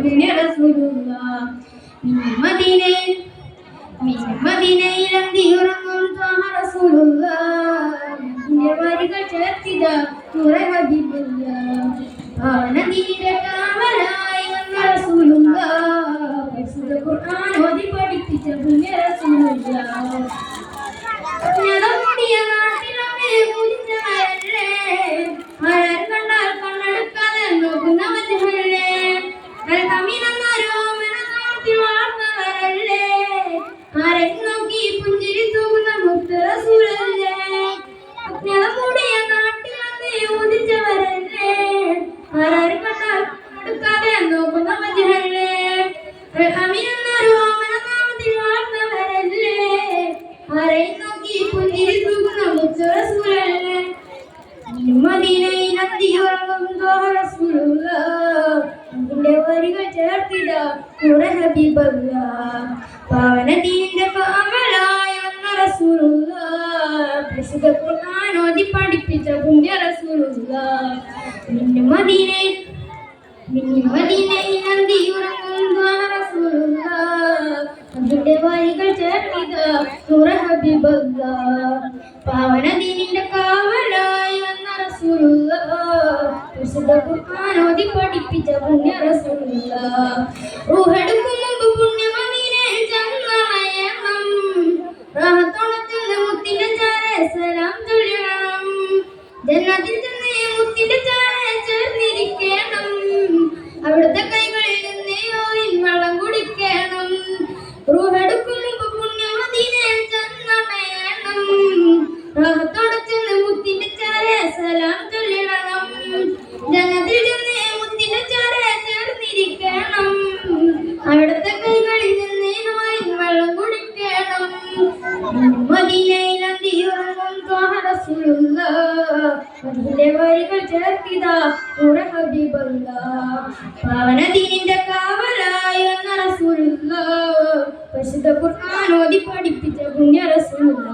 പുണ്യ റസൂലുള്ള. മദീനയിൽ അന്തിയുറങ്ങും ത്വാഹ റസൂലുള്ള. വരികൾ ചേർത്തിത നൂറ ഹബീബുള്ള. നദിയുടെ കാവലായി വന്ന റസൂലുള്ള. പരിശുദ്ധ ഖുർആൻ ഓതി പഠിപ്പിച്ച പുണ്യ റസൂലുള്ള. ഞതമുടിയ നാട്ടിലൊക്കെ കുതിച്ചവരല്ലേ, ആരും കണ്ടാൽ കണ്ണെടുക്കാതെ നോക്കുന്ന വജഹല്ലേ, നാട്ടിൽ വളർന്നവരല്ലേ, ആരെ നോക്കി പുഞ്ചിരി തൂകുന്ന മുത്ത് റസൂലല്ലേ. ഞതമുടിയ നാട്ടിലൊക്കെ കുതിച്ചവരല്ലേ, ആരും കണ്ടാൽ കണ്ണെടുക്കാതെ നോക്കുന്ന വജഹല്ലേ, നാട്ടിൽ വളർന്നവരല്ലേ, ആരെ പുഞ്ചിരി തൂകുന്ന മുത്ത് റസൂലല്ലേ. മദീനയിൽ അന്തിയുറങ്ങും ത്വാഹ റസൂലുള്ള. അതിന്റെ വരികൾ ചേർത്തിട നൂറ ഹബീബുള്ള. പാവന ദീനിന്റെ കാവലായി വന്ന റസൂലുള്ള. പരിശുദ്ധ ഖുർആൻ ഓതി പഠിപ്പിച്ച പുണ്യ റസൂലുള്ള. മദീനയിൽ അന്തിയുറങ്ങും ത്വാഹ റസൂലുള്ള. അതിന്റെ വരികൾ ചേർത്തിട നൂറ ഹബീബുള്ള. പാവന ദീനിന്റെ കാവലായി വന്ന റസൂലുള്ള. പരിശുദ്ധ ഖുർആൻ ഓതി പഠിപ്പിച്ച പുണ്യ റസൂലുള്ള. റൂഹെടുക്കും മുമ്പ് പുണ്യ മദീനയിൽ ചെന്നണയണം. റാഹത്തോടെ ചെന്ന് മുത്തിന്റെ ചാരെ സലാം ചൊല്ലണം. ജന്നത്തിൽ ചെന്ന് മുത്തിന്റെ ചാരെ ചേർന്നിരിക്കണം. അവിടുത്തെ കൈകളിൽ നിന്ന് വെള്ളം കുടിക്കണം. റൂഹെടുക്കും മുമ്പ് പുണ്യ മദീനയിൽ ചെന്നണയണം. റാഹത്തോടെ ചെന്ന് മുത്തിന്റെ ചാരെ സലാം ചൊല്ലണം. ജന്നത്തിൽ ചെന്ന് മുത്തിന്റെ ചാരെ ചേർന്നിരിക്കണം. അവിടുത്തെ കൈകളിൽ നിന്ന് വെള്ളം കുടിക്കണം. മദീനയിൽ അന്തിയുറങ്ങും ത്വാഹ റസൂലുള്ള. അതിന്റെ വരികൾ ചേർത്തിത നൂറ ഹബീബുള്ള. പാവന ദീനിന്റെ കാവലായി വന്ന റസൂലുള്ള. പരിശുദ്ധ ഖുർആൻ ഓതി പഠിപ്പിച്ച പുണ്യ റസൂലുള്ള.